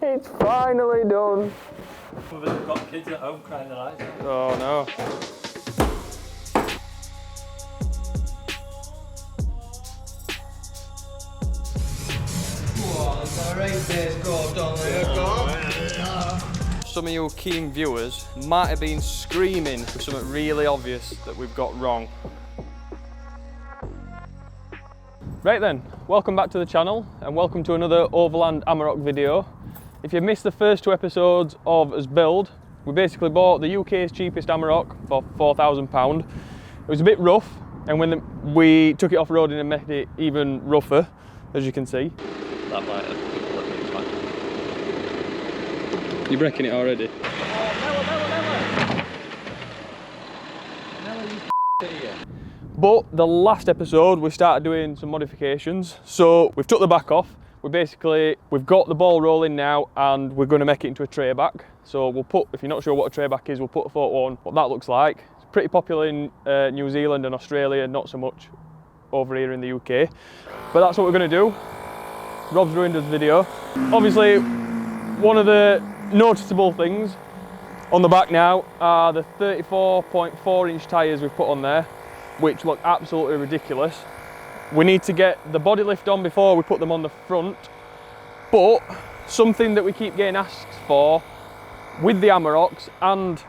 It's finally done. We've got kids at home crying their eyes out. Oh no. Some of you keen viewers might have been screaming for something really obvious that we've got wrong. Right then, welcome back to the channel and welcome to another Overland Amarok video. If you've missed the first two episodes of us build, we basically bought the UK's cheapest Amarok for £4,000. It was a bit rough, and when we took it off-roading and made it even rougher, as you can see. That might have let me back. You're breaking it already. Oh, Mellor, you idiot. But the last episode we started doing some modifications, so we've took the back off. We've got the ball rolling now, and we're going to make it into a tray back. So we'll put, if you're not sure what a tray back is, we'll put a photo on what that looks like. It's pretty popular in New Zealand and Australia, not so much over here in the UK. But that's what we're going to do. Rob's ruined us video. Obviously, one of the noticeable things on the back now are the 34.4 inch tyres we've put on there, which look absolutely ridiculous. We need to get the body lift on before we put them on the front, but something that we keep getting asked for with the Amaroks and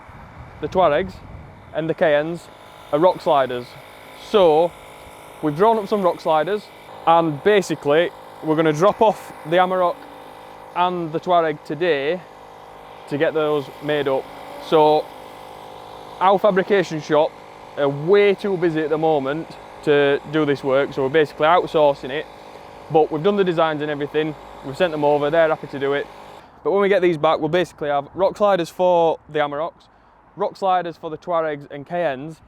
the Tuaregs and the Cayennes are rock sliders. So we've drawn up some rock sliders, and basically we're going to drop off the Amarok and the Tuareg today to get those made up. So our fabrication shop are way too busy at the moment to do this work, so we're basically outsourcing it, but we've done the designs and everything, we've sent them over, they're happy to do it. But when we get these back, we'll basically have rock sliders for the Amaroks, rock sliders for the Tuaregs and Cayennes,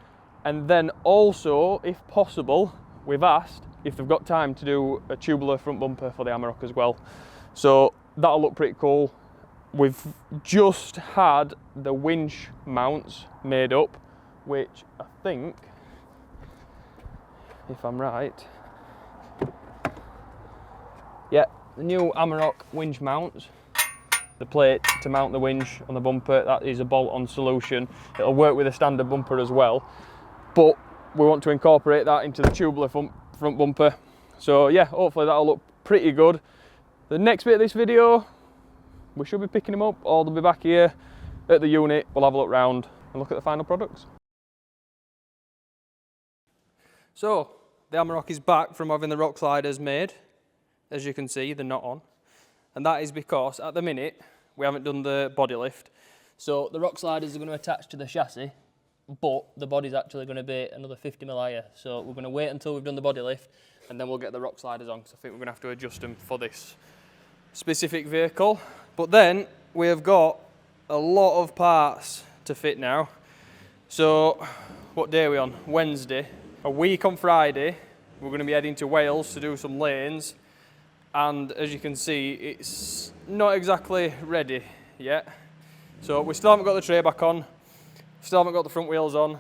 and then also, if possible, we've asked if they've got time to do a tubular front bumper for the Amarok as well. So that'll look pretty cool. We've just had the winch mounts made up, which I think, if I'm right, yeah, the new Amarok winch mounts, the plate to mount the winch on the bumper, that is a bolt-on solution. It'll work with a standard bumper as well, but we want to incorporate that into the tubular front bumper. So yeah, hopefully that'll look pretty good. The next bit of this video, we should be picking them up, or they'll be back here at the unit. We'll have a look round and look at the final products. So, the Amarok is back from having the rock sliders made. As you can see, they're not on. And that is because, at the minute, we haven't done the body lift. So, the rock sliders are going to attach to the chassis, but the body's actually going to be another 50mm higher. So, we're going to wait until we've done the body lift, and then we'll get the rock sliders on, because I think we're going to have to adjust them for this specific vehicle. But then, we have got a lot of parts to fit now. So, what day are we on? Wednesday. A week on Friday, we're going to be heading to Wales to do some lanes, and as you can see, it's not exactly ready yet. So we still haven't got the tray back on, still haven't got the front wheels on.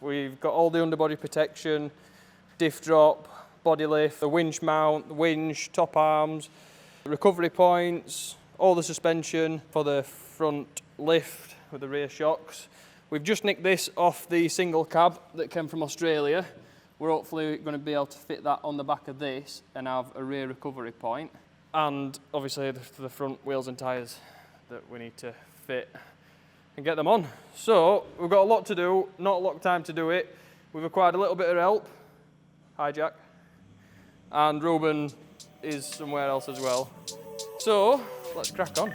We've got all the underbody protection, diff drop, body lift, the winch mount, the winch, top arms, recovery points, all the suspension for the front lift with the rear shocks. We've just nicked this off the single cab that came from Australia. We're hopefully going to be able to fit that on the back of this and have a rear recovery point. And obviously the front wheels and tyres that we need to fit and get them on. So we've got a lot to do, not a lot of time to do it. We've acquired a little bit of help. Hi Jack. And Ruben is somewhere else as well. So let's crack on.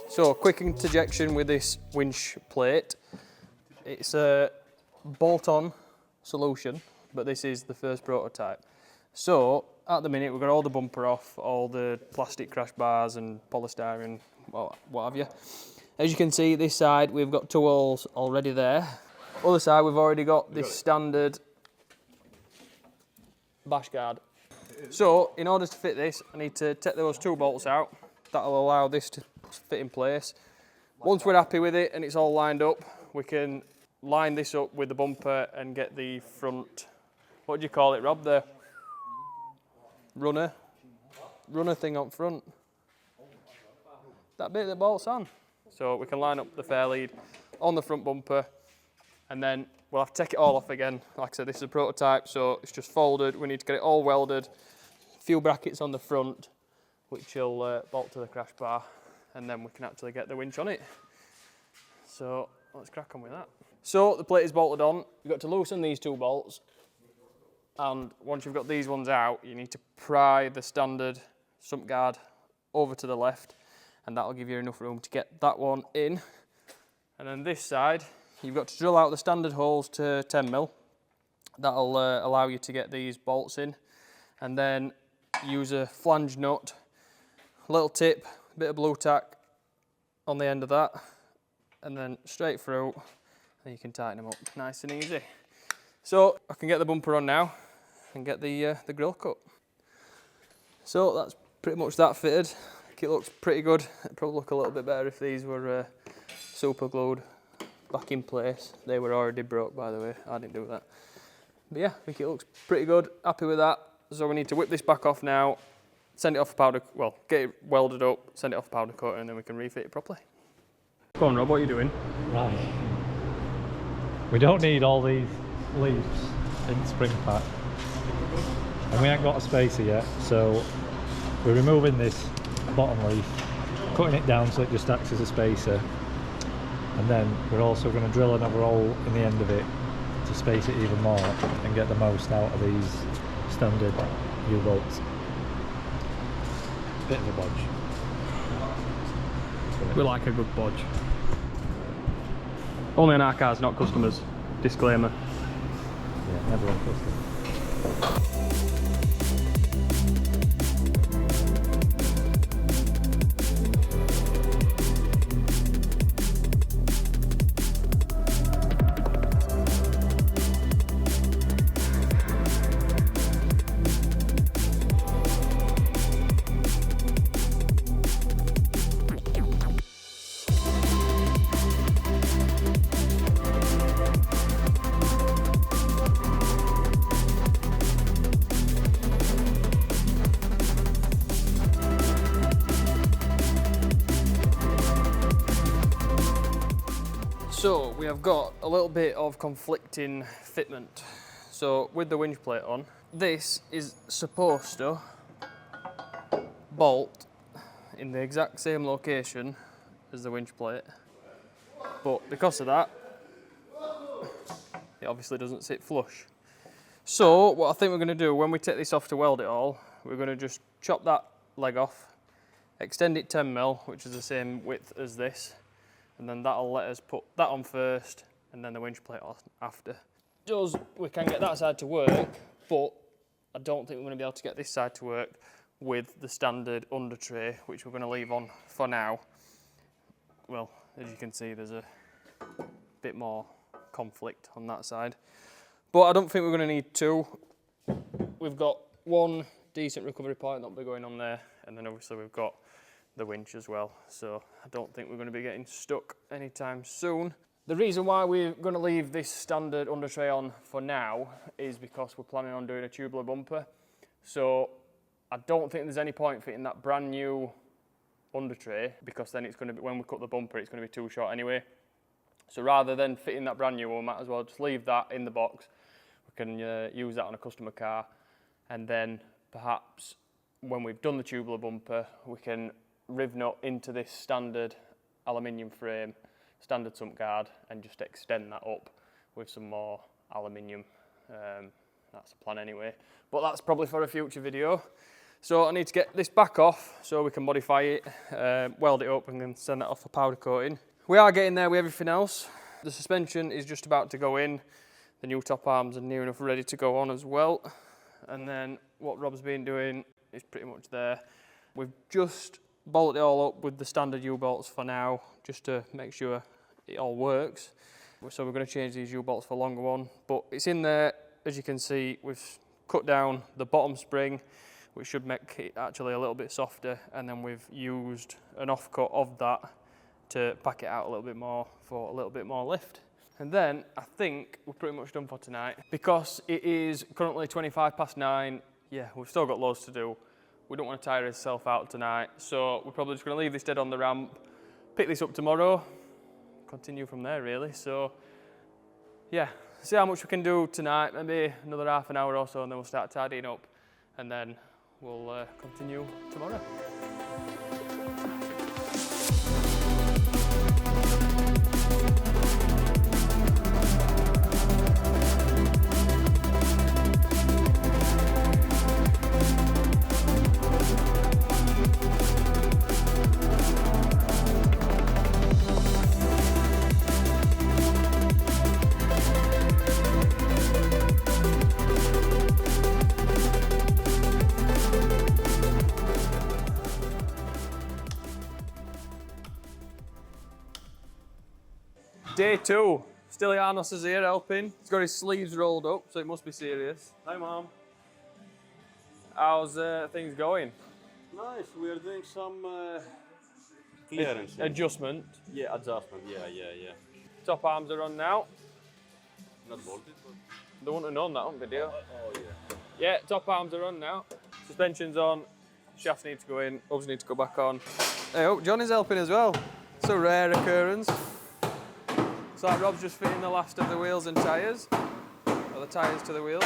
So, quick interjection with this winch plate. It's a bolt-on solution, but this is the first prototype. So, at the minute, we've got all the bumper off, all the plastic crash bars and polystyrene, well, what have you. As you can see, this side, we've got two holes already there. Other side, we've already got this standard bash guard. So in order to fit this, I need to take those 2 bolts out. That'll allow this to fit in place. Once we're happy with it and it's all lined up, we can line this up with the bumper and get the front, what do you call it, Rob? The runner thing up front. That bit that bolts on. So we can line up the fair lead on the front bumper, and then we'll have to take it all off again. Like I said, this is a prototype, so it's just folded. We need to get it all welded. A few brackets on the front, which will bolt to the crash bar, and then we can actually get the winch on it. So let's crack on with that. So the plate is bolted on. You've got to loosen these 2 bolts, and once you've got these ones out, you need to pry the standard sump guard over to the left, and that'll give you enough room to get that one in. And then this side, you've got to drill out the standard holes to 10mm. That'll allow you to get these bolts in, and then use a flange nut, a little tip, a bit of blue tack on the end of that, and then straight through, and you can tighten them up nice and easy. So I can get the bumper on now and get the grille cut. So that's pretty much that fitted. I think it looks pretty good. It'd probably look a little bit better if these were super glued back in place. They were already broke, by the way. I didn't do that. But yeah, I think it looks pretty good. Happy with that. So we need to whip this back off now, send it off powder, well, get it welded up, send it off powder coat, and then we can refit it properly. Go on, Rob, what are you doing? Right. We don't need all these leaves in the spring pack. And we ain't got a spacer yet, so we're removing this bottom leaf, cutting it down so it just acts as a spacer. And then we're also going to drill another hole in the end of it to space it even more and get the most out of these standard U-bolts. Bit of a bodge. We like a good bodge. Only on our cars, not customers. Disclaimer. Yeah, never on custom. So we have got a little bit of conflicting fitment. So with the winch plate on, this is supposed to bolt in the exact same location as the winch plate, but because of that, it obviously doesn't sit flush. So what I think we're going to do when we take this off to weld it all, we're going to just chop that leg off, extend it 10mm, which is the same width as this, and then that'll let us put that on first and then the winch plate on after. We can get that side to work, but I don't think we're going to be able to get this side to work with the standard under tray, which we're going to leave on for now. Well, as you can see, there's a bit more conflict on that side, but I don't think we're going to need 2. We've got 1 decent recovery point that'll be going on there, and then obviously we've got the winch as well, so I don't think we're going to be getting stuck anytime soon. The reason why we're going to leave this standard under tray on for now is because we're planning on doing a tubular bumper, so I don't think there's any point fitting that brand new under tray, because then it's going to be, when we cut the bumper, it's going to be too short anyway. So rather than fitting that brand new one, we might as well just leave that in the box. We can use that on a customer car, and then perhaps when we've done the tubular bumper, we can riv nut into this standard aluminium frame, standard sump guard, and just extend that up with some more aluminium. That's the plan anyway, but that's probably for a future video. So I need to get this back off so we can modify it, weld it up, and then send that off for powder coating. We are getting there with everything else. The suspension is just about to go in. The new top arms are near enough ready to go on as well. And then what Rob's been doing is pretty much there. We've just bolted it all up with the standard U-bolts for now, just to make sure it all works. So we're going to change these U-bolts for a longer one, but it's in there. As you can see, we've cut down the bottom spring, which should make it actually a little bit softer, and then we've used an offcut of that to pack it out a little bit more for a little bit more lift. And then I think we're pretty much done for tonight. Because it is currently 9:25, yeah, we've still got loads to do. We don't want to tire ourselves out tonight, so we're probably just going to leave this dead on the ramp, pick this up tomorrow, continue from there really. So yeah, see how much we can do tonight, maybe another half an hour or so, and then we'll start tidying up, and then we'll continue tomorrow. Day 2, still Janos is here helping. He's got his sleeves rolled up, so it must be serious. Hi, Mom. How's things going? Nice. We are doing some clearance. Adjustment. Yeah, adjustment. Yeah. Top arms are on now. Not bolted, but... They wouldn't have known that on video. Oh, yeah. Yeah, top arms are on now. Suspension's on. Shafts need to go in. Hubs need to go back on. Hey, oh, Johnny's helping as well. It's a rare occurrence. So like Rob's just fitting the last of the wheels and tyres. Or the tyres to the wheels.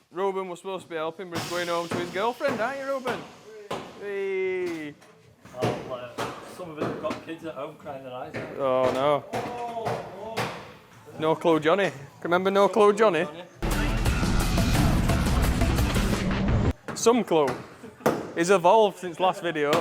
Ruben was supposed to be helping, but he's going home to his girlfriend, aren't you, Ruben? Hey. Some of us have got kids at home crying their eyes out. Oh no. No Clue Johnny. Remember No Clue Johnny? Some clue. He's evolved since last video.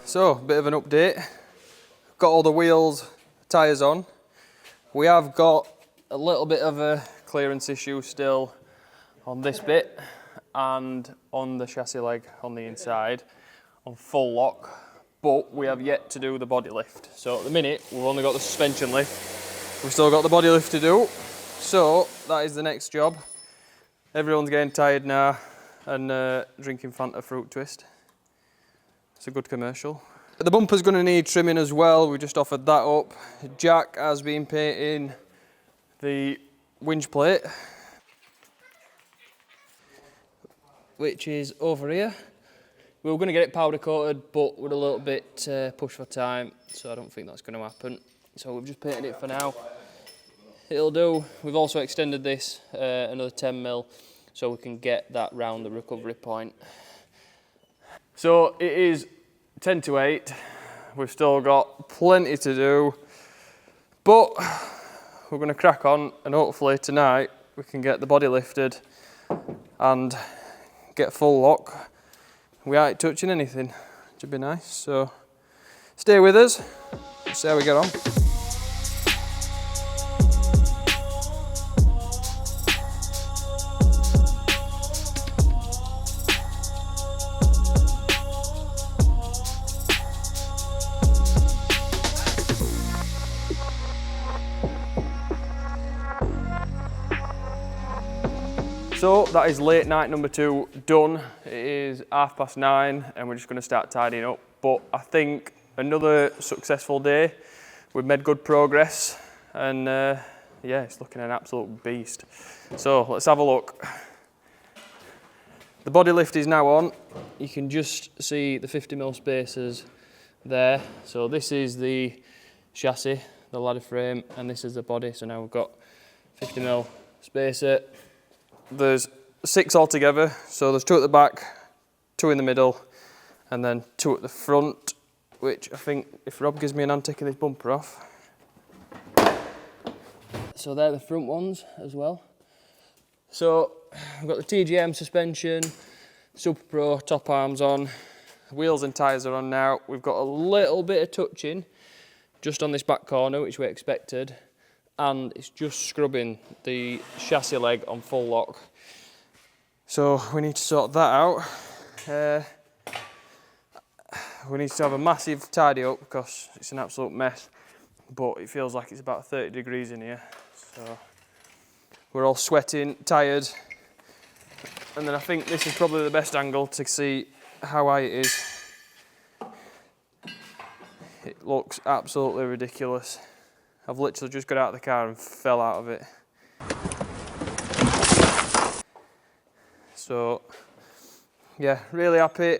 So, bit of an update. Got all the wheels, tyres on. We have got a little bit of a clearance issue still on this bit and on the chassis leg on the inside on full lock, but we have yet to do the body lift. So at the minute we've only got the suspension lift. We've still got the body lift to do. So that is the next job. Everyone's getting tired now and drinking Fanta Fruit Twist. It's a good commercial. The bumper's going to need trimming as well. We just offered that up. Jack has been painting the winch plate, which is over here. We were going to get it powder coated, but we're a little bit pushed for time, so I don't think that's going to happen. So we've just painted it for now. It'll do. We've also extended this another 10mm, so we can get that round the recovery point. So it is 10 to 8. We've still got plenty to do, but we're going to crack on, and hopefully tonight we can get the body lifted and get full lock. We aren't touching anything, which would be nice. So stay with us, see how we get on. So that is late night number 2 done. It is 9:30 and we're just going to start tidying up. But I think another successful day. We've made good progress and yeah, it's looking an absolute beast. So let's have a look. The body lift is now on. You can just see the 50mm spacers there. So this is the chassis, the ladder frame, and this is the body. So now we've got 50mm spacer. There's 6 altogether. So there's 2 at the back, 2 in the middle, and then 2 at the front, which I think if Rob gives me an hand taking this bumper off. So they're the front ones as well. So I've got the TGM suspension, Super Pro top arms on, wheels and tyres are on now. We've got a little bit of touching just on this back corner, which we expected, and it's just scrubbing the chassis leg on full lock. So we need to sort that out. We need to have a massive tidy up because it's an absolute mess, but it feels like it's about 30 degrees in here. So we're all sweating, tired, and then I think this is probably the best angle to see how high it is. It looks absolutely ridiculous. I've literally just got out of the car and fell out of it. So yeah, really happy.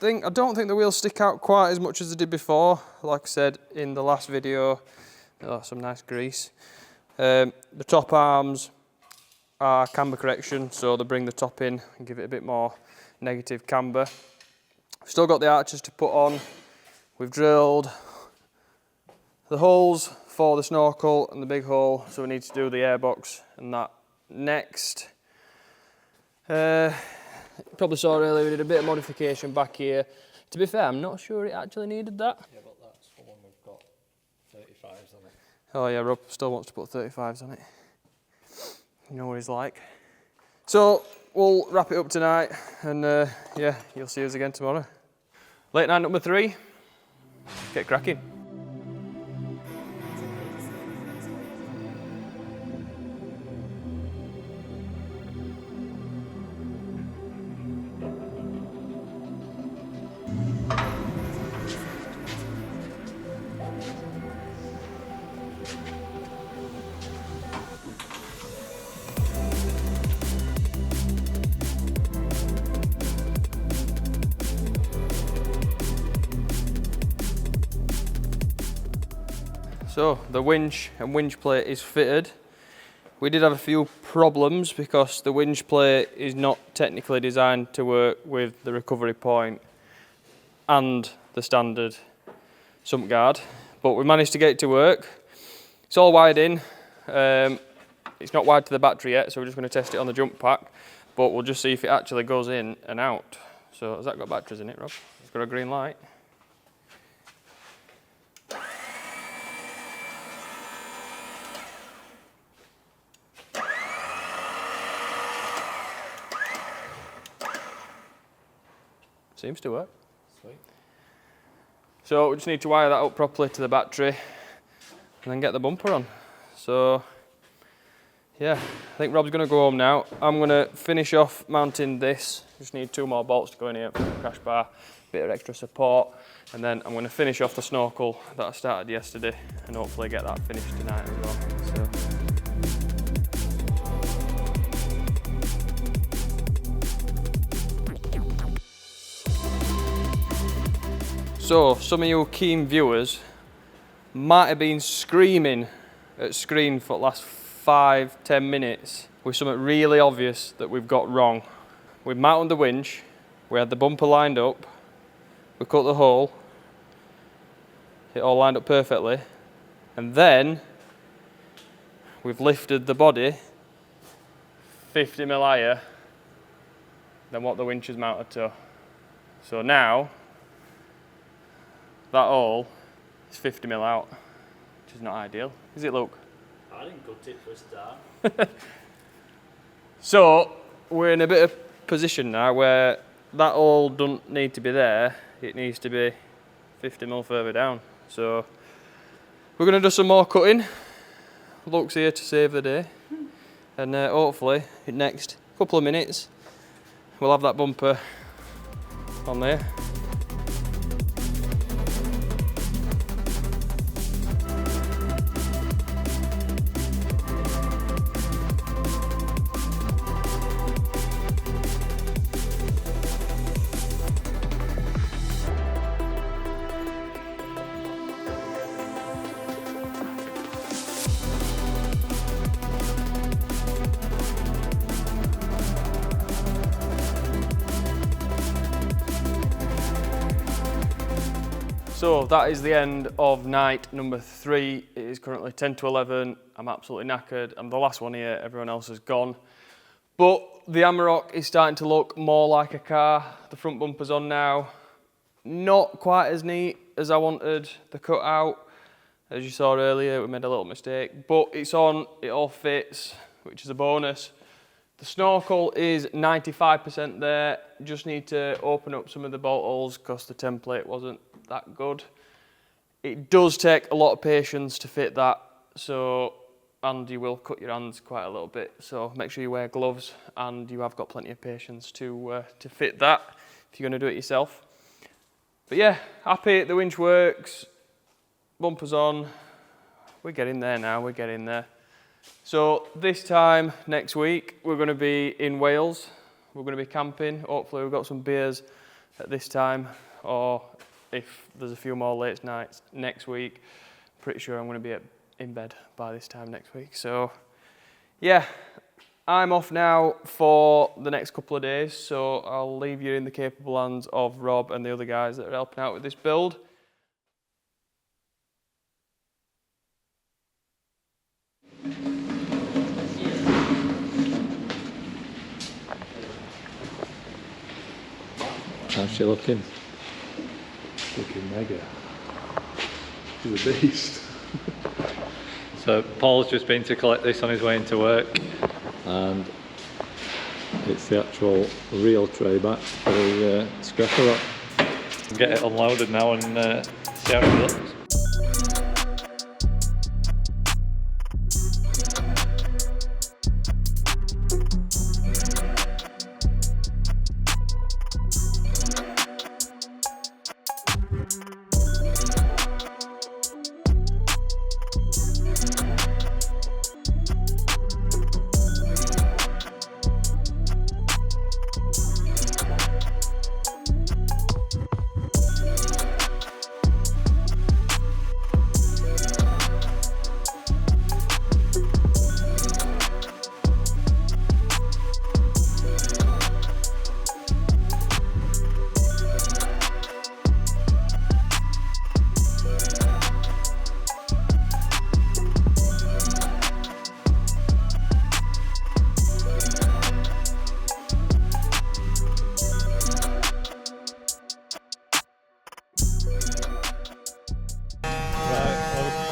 I don't think the wheels stick out quite as much as they did before. Like I said in the last video, some nice grease. The top arms are camber correction, so they bring the top in and give it a bit more negative camber. We've still got the arches to put on. We've drilled the holes for the snorkel and the big hole, so we need to do the airbox and that next. Probably saw earlier we did a bit of modification back here. To be fair, I'm not sure it actually needed that. Yeah, but that's the one we've got 35s on it. Oh yeah, Rob still wants to put 35s on it. You know what he's like. So we'll wrap it up tonight, and yeah, you'll see us again tomorrow. Late night number 3. Get cracking. So the winch and winch plate is fitted. We did have a few problems because the winch plate is not technically designed to work with the recovery point and the standard sump guard, but we managed to get it to work. It's all wired in. It's not wired to the battery yet, so we're just going to test it on the jump pack, but we'll just see if it actually goes in and out. So has that got batteries in it, Rob? It's got a green light. Seems to work. Sweet. So we just need to wire that up properly to the battery and then get the bumper on. So yeah, I think Rob's going to go home now. I'm going to finish off mounting this. Just need 2 more bolts to go in here for the crash bar, bit of extra support, and then I'm going to finish off the snorkel that I started yesterday and hopefully get that finished tonight as well. So some of you keen viewers might have been screaming at screen for the last 5-10 minutes with something really obvious that we've got wrong. We've mounted the winch, we had the bumper lined up, we cut the hole, it all lined up perfectly, and then we've lifted the body 50mm higher than what the winch is mounted to. So now that hole is 50mm out, which is not ideal. Is it, Luke? I didn't cut it for a start. So we're in a bit of position now where that hole doesn't need to be there, it needs to be 50mm further down. So we're going to do some more cutting. Luke's here to save the day, and hopefully in the next couple of minutes we'll have that bumper on there. So that is the end of night number 3. It is currently 10 to 11. I'm absolutely knackered. I'm the last one here, everyone else has gone. But the Amarok is starting to look more like a car. The front bumper's on now. Not quite as neat as I wanted the cutout. As you saw earlier, we made a little mistake, but it's on, it all fits, which is a bonus. The snorkel is 95% there. Just need to open up some of the bolt holes because the template wasn't that good. It does take a lot of patience to fit that, so, and you will cut your hands quite a little bit, so make sure you wear gloves and you have got plenty of patience to fit that if you're going to do it yourself. But yeah, happy the winch works, bumpers on, we're getting there now, we're getting there. So this time next week we're going to be in Wales, we're going to be camping, hopefully we've got some beers at this time, or if there's a few more late nights next week, pretty sure I'm going to be in bed by this time next week. So yeah, I'm off now for the next couple of days, so I'll leave you in the capable hands of Rob and the other guys that are helping out with this build. How's she looking? Looking mega. She's a beast. So Paul's just been to collect this on his way into work, and it's the actual real tray back for the scraparok. Get it unloaded now and see how it looks.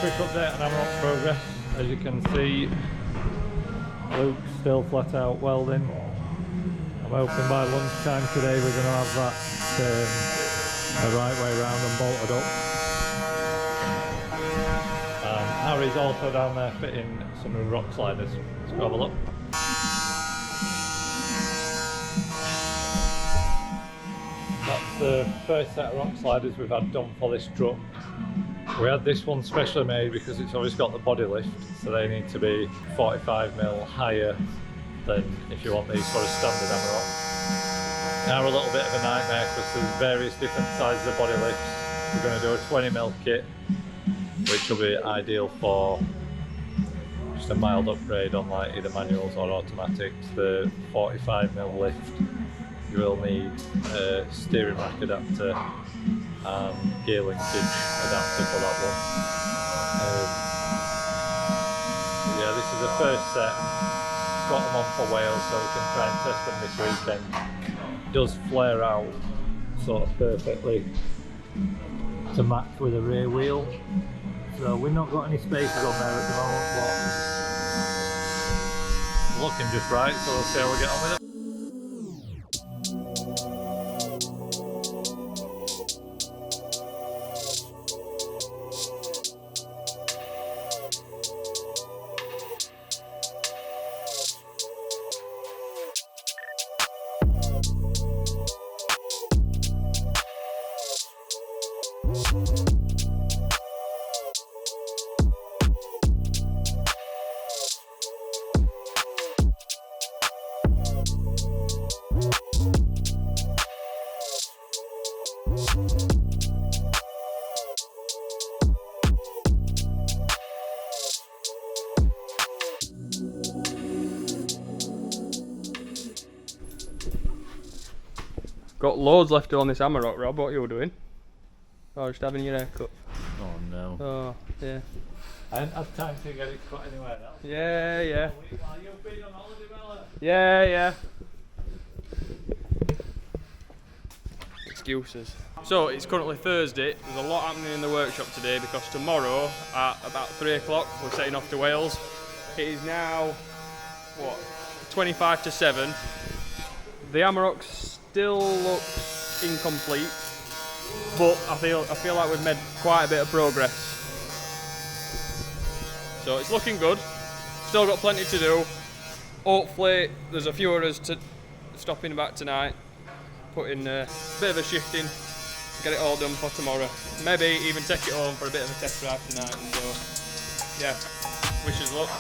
Quick update on Amarok's progress. As you can see, Luke's still flat out welding. I'm hoping by lunchtime today we're going to have that the right way round and bolted up. Harry's also down there fitting some new rock sliders. Let's go have a look. That's the first set of rock sliders we've had done for this truck. We had this one specially made because it's always got the body lift, so they need to be 45mm higher than if you want these for a standard Amarok. Now a little bit of a nightmare because there's various different sizes of body lifts. We're going to do a 20mm kit, which will be ideal for just a mild upgrade on like either manuals or automatics. The 45mm lift, you will need a steering rack adapter and gear linkage adapter for that one. Yeah, this is the first set. Got them on for Wales so we can try and test them this weekend. It does flare out sort of perfectly to match with a rear wheel. So we've not got any spaces on there at the moment, but looking just right, so we'll see how we get on with it. Got loads left on this Amarok, Rob. What are you doing? Or just having your hair cut? Oh no. Oh, yeah. I hadn't had time to get it cut anywhere else. Yeah, yeah. While you've been on holiday, Mellor? Yeah, yeah. Excuses. So it's currently Thursday. There's a lot happening in the workshop today because tomorrow at about 3 o'clock we're setting off to Wales. It is now, what, 25 to 7. The Amarok still looks incomplete, but I feel like we've made quite a bit of progress. So it's looking good. Still got plenty to do. Hopefully there's a few of us to stopping back tonight, putting a bit of a shift in, get it all done for tomorrow. Maybe even take it home for a bit of a test drive tonight. So yeah, wish us luck.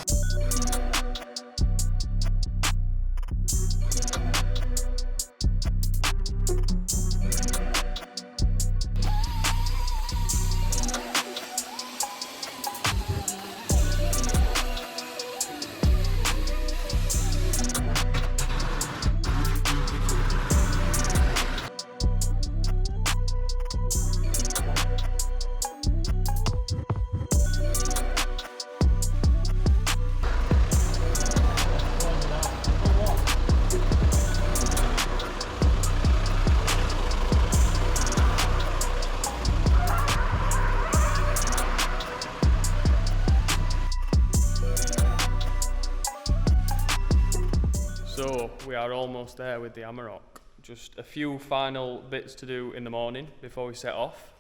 So we are almost there with the Amarok. Just a few final bits to do in the morning before we set off.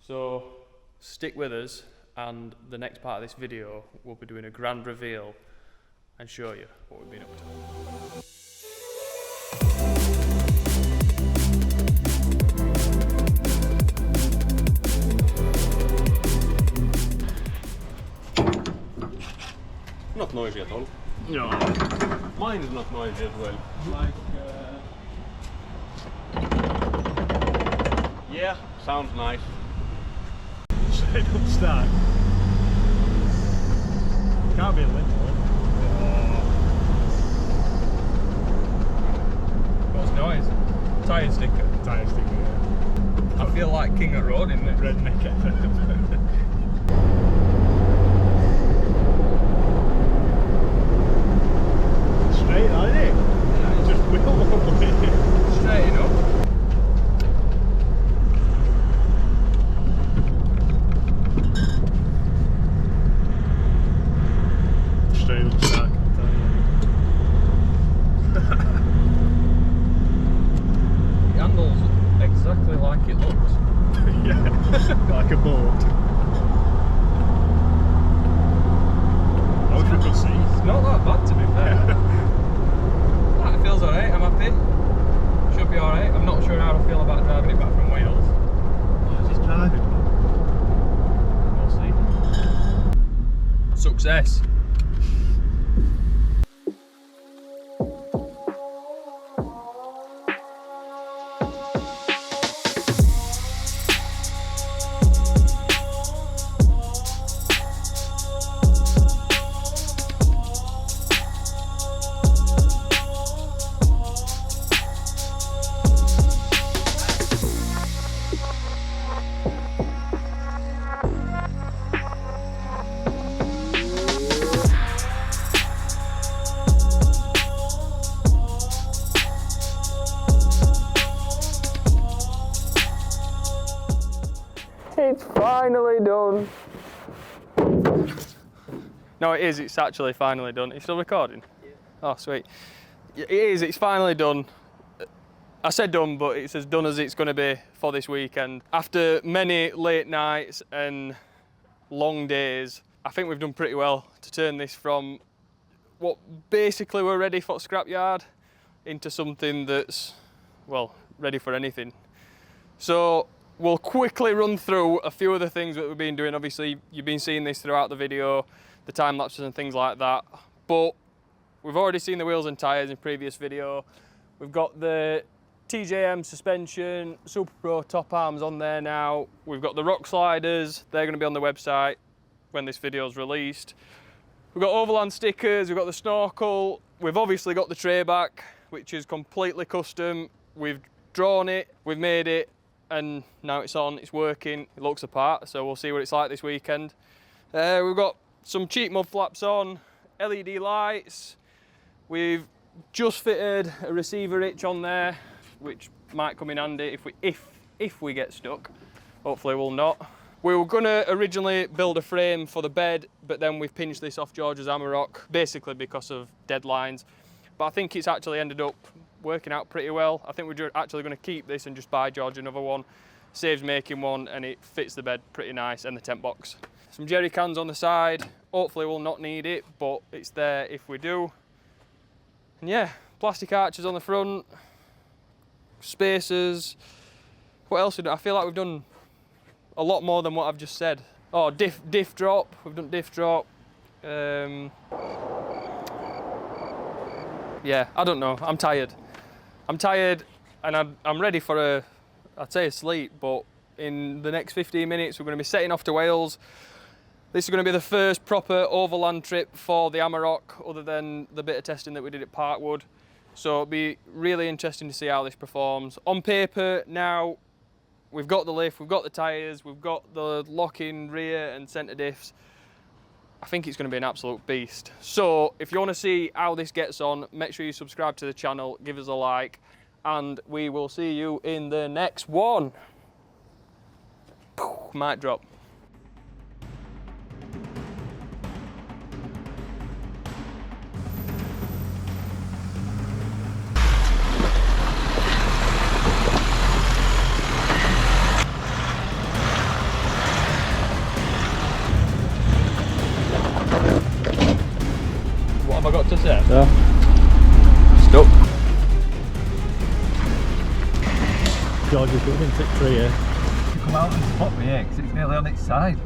So stick with us, and the next part of this video we'll be doing a grand reveal and show you what we've been up to. Not noisy at all. No. Mine is not noisy as well. Like, Yeah, sounds nice. Straight up start. Can't be a little. what's noise? Tyre sticker. Tyre sticker, yeah. I feel like king of road in there. Redneck FM. Straight, isn't it? Yeah, Just wheel one way. straight enough. Straight up start. It handles exactly like it looks. Yeah, like a boat. I wish we could see. It's not that bad, to be fair. It feels alright, I'm happy. Should be alright. I'm not sure how I feel about driving it back from Wales. Oh, just driving. We'll see. Success. It's finally done. No, it is. It's actually finally done. Are you still recording? Yeah. Oh, sweet. It is. It's finally done. I said done, but it's as done as it's going to be for this weekend. After many late nights and long days, I think we've done pretty well to turn this from what basically we're ready for scrapyard into something that's, well, ready for anything. So we'll quickly run through a few of the things that we've been doing. Obviously, you've been seeing this throughout the video, the time lapses and things like that. But we've already seen the wheels and tyres in previous video. We've got the TJM suspension, Super Pro top arms on there now. We've got the rock sliders. They're going to be on the website when this video is released. We've got Overland stickers. We've got the snorkel. We've obviously got the tray back, which is completely custom. We've drawn it. We've made it. and now it's on, it's working, it looks apart, so we'll see what it's like this weekend. We've got some cheap mud flaps on, LED lights, we've just fitted a receiver hitch on there, which might come in handy if we get stuck. Hopefully we'll not. We were gonna originally build a frame for the bed, but then we've pinched this off George's Amarok, basically because of deadlines. But I think it's actually ended up working out pretty well. I think we're actually gonna keep this and just buy George another one. Saves making one, and it fits the bed pretty nice, and the tent box. Some jerry cans on the side. Hopefully we'll not need it, but it's there if we do. And yeah, plastic arches on the front, spacers. What else? I feel like we've done a lot more than what I've just said. Oh, diff drop. We've done diff drop. Yeah, I don't know. I'm tired. I'm tired, and I'm ready for I'd say a sleep, but in the next 15 minutes we're going to be setting off to Wales. This is going to be the first proper overland trip for the Amarok, other than the bit of testing that we did at Parkwood. So it'll be really interesting to see how this performs. On paper now, we've got the lift, we've got the tyres, we've got the lock-in rear and centre diffs. I think it's going to be an absolute beast. So if you want to see how this gets on, make sure you subscribe to the channel, give us a like, and we will see you in the next one. Mic drop. What have I got to say? Yeah. Stuck. George is going to 6 3 here. Come out and spot me here because it's nearly on its side.